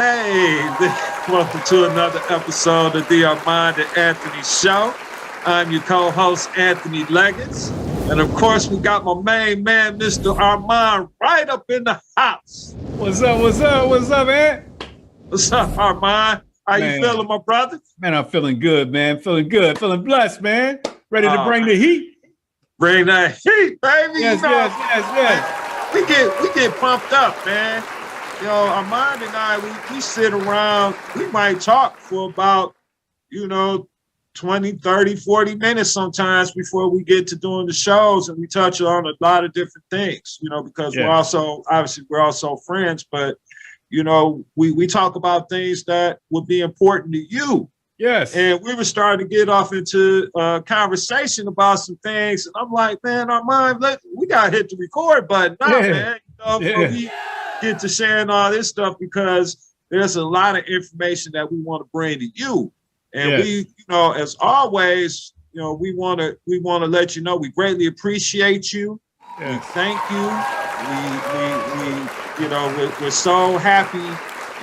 Hey, welcome to another episode of the Armand and Anthony Show. I'm your co-host, Anthony Legins. And of course, we got my main man, Mr. Armand, right up in the house. What's up, man? What's up, Armand? How you feeling, my brother? Man, I'm feeling good, man. Feeling good. Feeling blessed, man. Ready to bring the heat. Bring that heat, baby. Yes. We get pumped up, man. You know, Armand and I, we sit around, we might talk for about, 20, 30, 40 minutes sometimes before we get to doing the shows, and we touch on a lot of different things, because we're also friends, but, we talk about things that would be important to you. Yes. And we were starting to get off into a conversation about some things, and I'm like, man, Armand, we got to hit the record button now, man. We get to sharing all this stuff because there's a lot of information that we want to bring to you. And we, as always, we want to let you know we greatly appreciate you. We thank you. We're so happy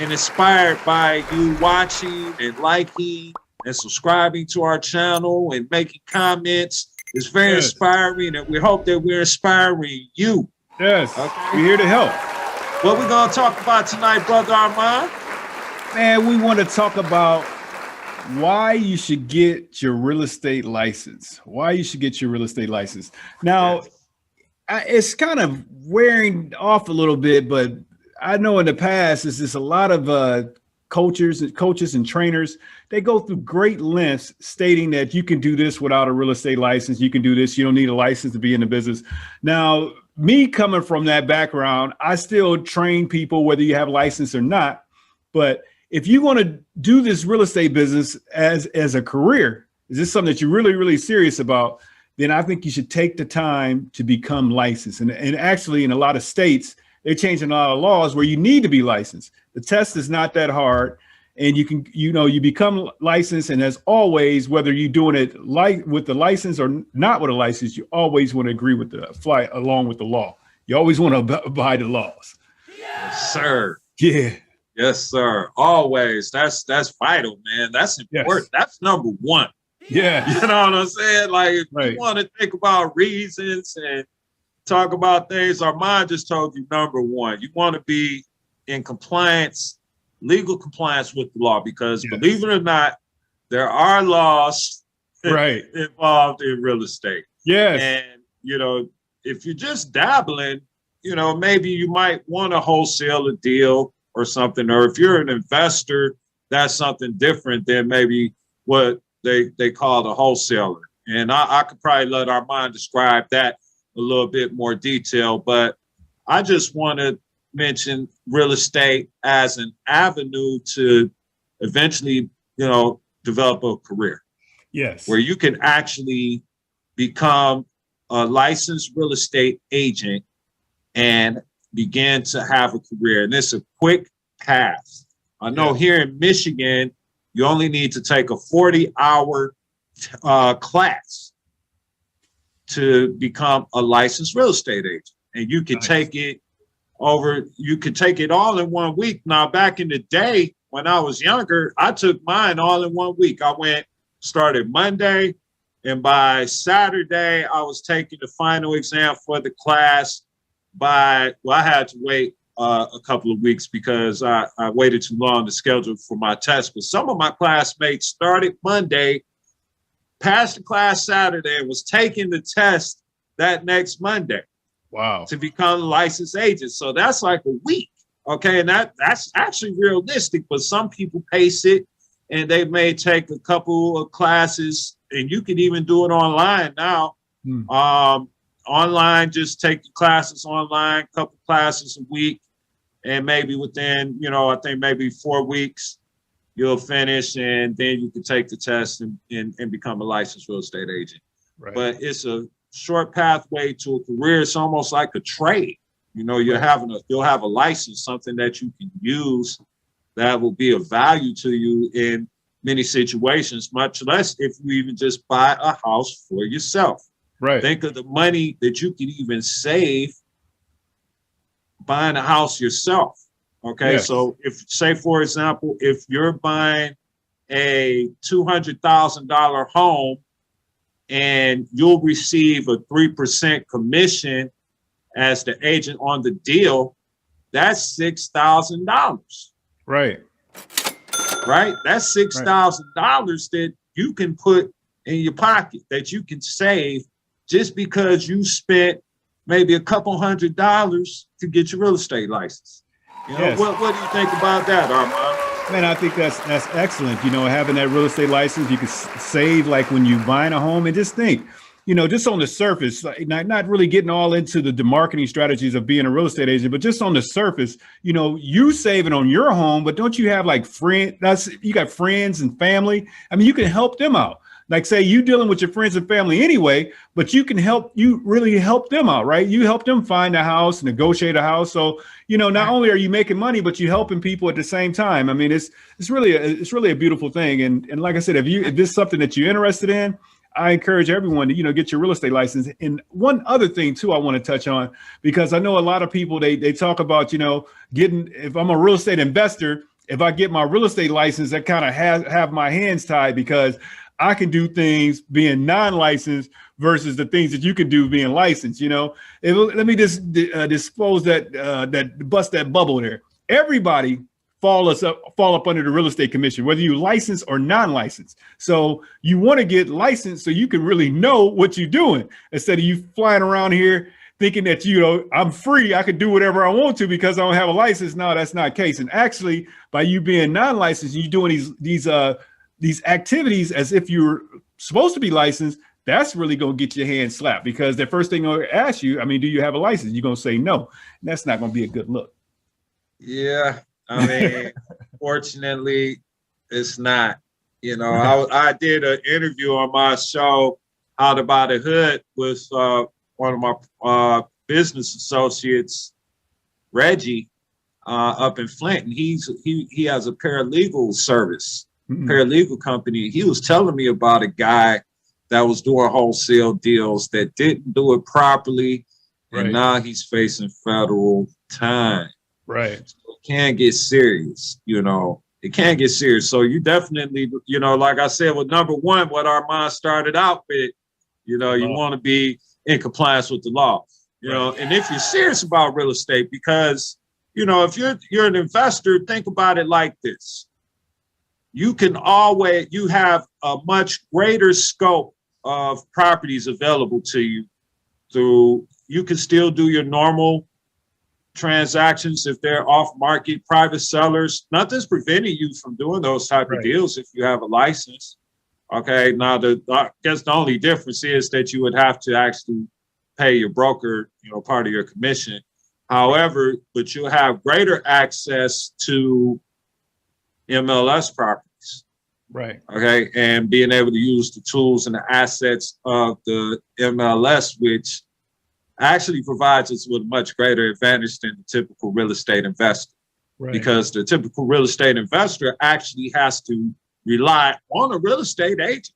and inspired by you watching and liking and subscribing to our channel and making comments. It's very inspiring, and we hope that we're inspiring you. Yes. Okay? We're here to help. What we're going to talk about tonight, Brother Armand? Man, we want to talk about why you should get your real estate license. Now, it's kind of wearing off a little bit, but I know in the past, there's just a lot of coaches and trainers. They go through great lengths stating that you can do this without a real estate license. You can do this. You don't need a license to be in the business. Now, me coming from that background, I still train people whether you have a license or not. But if you want to do this real estate business as a career, is this something that you're really, really serious about? Then I think you should take the time to become licensed. And actually, in a lot of states, they're changing a lot of laws where you need to be licensed. The test is not that hard. And you become licensed. And as always, whether you're doing it with the license or not with a license, you always want to agree with fly along with the law. You always want to abide the laws. Yes, sir. Yeah. Yes, sir. Always. That's vital, man. That's important. Yes. That's number one. Yeah. You know what I'm saying? Like, if you want to think about reasons and talk about things, Armand just told you number one. You want to be in compliance, legal compliance with the law, because believe it or not, there are laws involved in real estate. Yes. And, if you're just dabbling, maybe you might want to wholesale a deal or something. Or if you're an investor, that's something different than maybe what they call the wholesaler. And I could probably let Armand describe that a little bit more detail, but I just want to mention real estate as an avenue to eventually, develop a career. Yes. Where you can actually become a licensed real estate agent and begin to have a career. And it's a quick path. I know here in Michigan, you only need to take a 40-hour class to become a licensed real estate agent. And you can take it all in 1 week. Now, back in the day, when I was younger, I took mine all in 1 week. Started Monday, and by Saturday, I was taking the final exam for the class. I had to wait a couple of weeks because I waited too long to schedule for my test. But some of my classmates started Monday, passed the class Saturday, and was taking the test that next Monday. Wow. To become a licensed agent. So that's like a week. Okay. And that's actually realistic, but some people pace it and they may take a couple of classes, and you can even do it online now. Online, just take the classes online, couple classes a week, and maybe within, I think maybe 4 weeks, you'll finish, and then you can take the test and become a licensed real estate agent. Right. But it's a short pathway to a career. It's almost like a trade. You'll have a license, something that you can use that will be of value to you in many situations, much less if you even just buy a house for yourself. Right. Think of the money that you could even save buying a house yourself. Okay, Yes. so if, say for example, if you're buying a $200,000 home and you'll receive a 3% commission as the agent on the deal, that's $6,000. Right. Right? That's $6,000 that you can put in your pocket, that you can save just because you spent maybe a couple $100 to get your real estate license. You know, Yes. what do you think about that, Armand? Man, I think that's excellent. You know, having that real estate license, you can save like when you buying a home. And just think, you know, just on the surface, like not really getting all into the marketing strategies of being a real estate agent, but just on the surface, you know, you saving on your home, but don't you have like you got friends and family? I mean, you can help them out. Like say you dealing with your friends and family anyway, but you really help them out, right? You help them find a house, negotiate a house. So, you know, not only are you making money, but you're helping people at the same time. I mean, it's really a beautiful thing. And like I said, if this is something that you're interested in, I encourage everyone to, you know, get your real estate license. And one other thing too, I want to touch on, because I know a lot of people, they talk about, you know, if I'm a real estate investor, if I get my real estate license, I kind of have my hands tied because I can do things being non-licensed versus the things that you can do being licensed. You know, let me just bust that bubble there. Everybody fall up under the real estate commission, whether you licensed or non-licensed. So you want to get licensed so you can really know what you're doing instead of you flying around here thinking that, you know, I'm free, I can do whatever I want to because I don't have a license. No, that's not the case. And actually, by you being non-licensed, you're doing these activities as if you're supposed to be licensed. That's really going to get your hand slapped because the first thing they'll ask you, I mean, do you have a license? You're going to say no. And that's not going to be a good look. Yeah. I mean, fortunately, it's not. You know, I did an interview on my show, Out About the Hood, with one of my business associates, Reggie, up in Flint. And he has a paralegal service, paralegal company. He was telling me about a guy that was doing wholesale deals that didn't do it properly. Right. And now he's facing federal time. Right. So it can get serious, you know. It can get serious. So you definitely, you know, like I said, with number one, what Armand started out with, you know, you want to be in compliance with the law, you know. And if you're serious about real estate, because, you know, if you're an investor, think about it like this. You have a much greater scope of properties available to you you can still do your normal transactions if they're off market private sellers. Nothing's preventing you from doing those type of deals if you have a license. Okay. Now I guess the only difference is that you would have to actually pay your broker, you know, part of your commission. However, but you'll have greater access to MLS properties. Right. Okay. And being able to use the tools and the assets of the MLS, which actually provides us with a much greater advantage than the typical real estate investor. Right. Because the typical real estate investor actually has to rely on a real estate agent.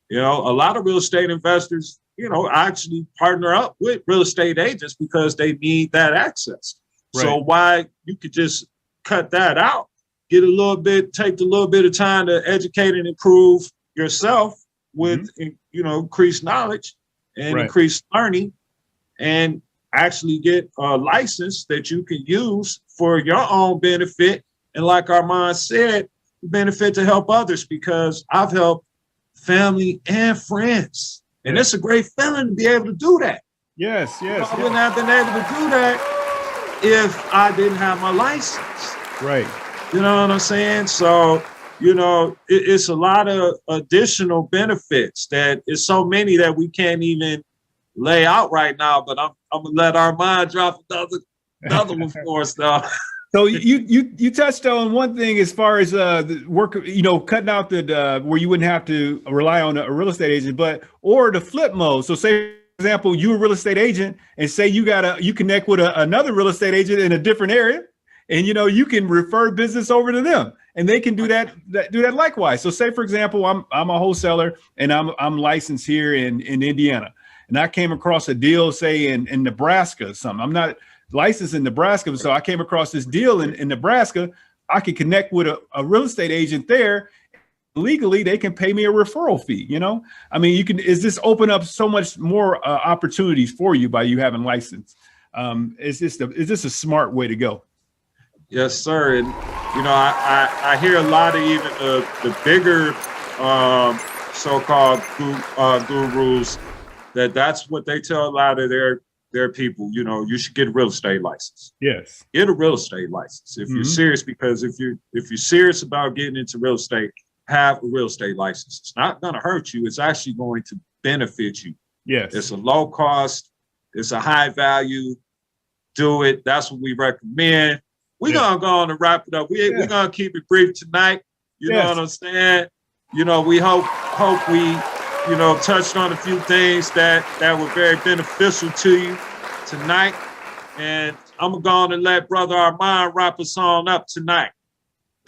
You know, a lot of real estate investors, you know, actually partner up with real estate agents because they need that access. Right. So why you could just cut that out, take a little bit of time to educate and improve yourself with, you know, increased knowledge and increased learning, and actually get a license that you can use for your own benefit. And like Armand said, benefit to help others, because I've helped family and friends. And it's a great feeling to be able to do that. Yes, yes. I wouldn't have been able to do that if I didn't have my license. Right. You know what I'm saying? So, you know, it's a lot of additional benefits that is so many that we can't even lay out right now, but I'm gonna let Armand drop another one for us now. So you touched on one thing as far as the work, you know, cutting out the where you wouldn't have to rely on a real estate agent, or the flip mode. So say, for example, you're a real estate agent, and say you connect with another real estate agent in a different area, and you know you can refer business over to them, and they can do that likewise. So say, for example, I'm a wholesaler and I'm licensed here in Indiana. And I came across a deal, say in Nebraska or something. I'm not licensed in Nebraska. So I came across this deal in Nebraska. I could connect with a real estate agent there. Legally, they can pay me a referral fee. You know, I mean, is this open up so much more opportunities for you by you having license? Is this a smart way to go? Yes, sir. And you know, I hear a lot of even the bigger so-called gurus that's what they tell a lot of their people. You know, you should get a real estate license. Yes, get a real estate license if you're serious, because if you're serious about getting into real estate, have a real estate license. It's not going to hurt you. It's actually going to benefit you. Yes, it's a low cost. It's a high value. Do it. That's what we recommend. We're gonna go on and wrap it up. We're gonna keep it brief tonight. You know what I'm saying? You know, we hope we, you know, touched on a few things that were very beneficial to you tonight. And I'm gonna go on and let Brother Armand wrap us on up tonight.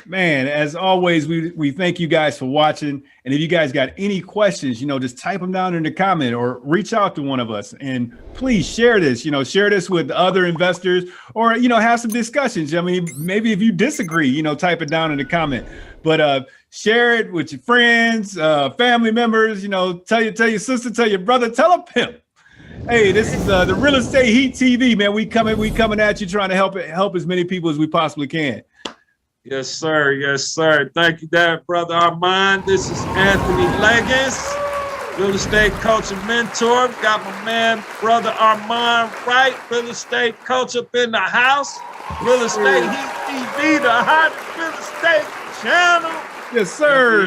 Man, as always, we thank you guys for watching. And if you guys got any questions, you know, just type them down in the comment or reach out to one of us. And please share this, you know, share this with other investors, or, you know, have some discussions. I mean, maybe if you disagree, you know, type it down in the comment. But share it with your friends, family members, you know, tell your sister, tell your brother, tell a pimp. Hey, this is the Real Estate Heat TV, man. We coming at you trying to help as many people as we possibly can. Yes, sir. Yes, sir. Thank you, Brother Armand. This is Anthony Legins, real estate coach and mentor. Got my man, Brother Armand Wright, real estate coach up in the house. Real Estate Heat TV, the hottest real estate channel. Yes, sir.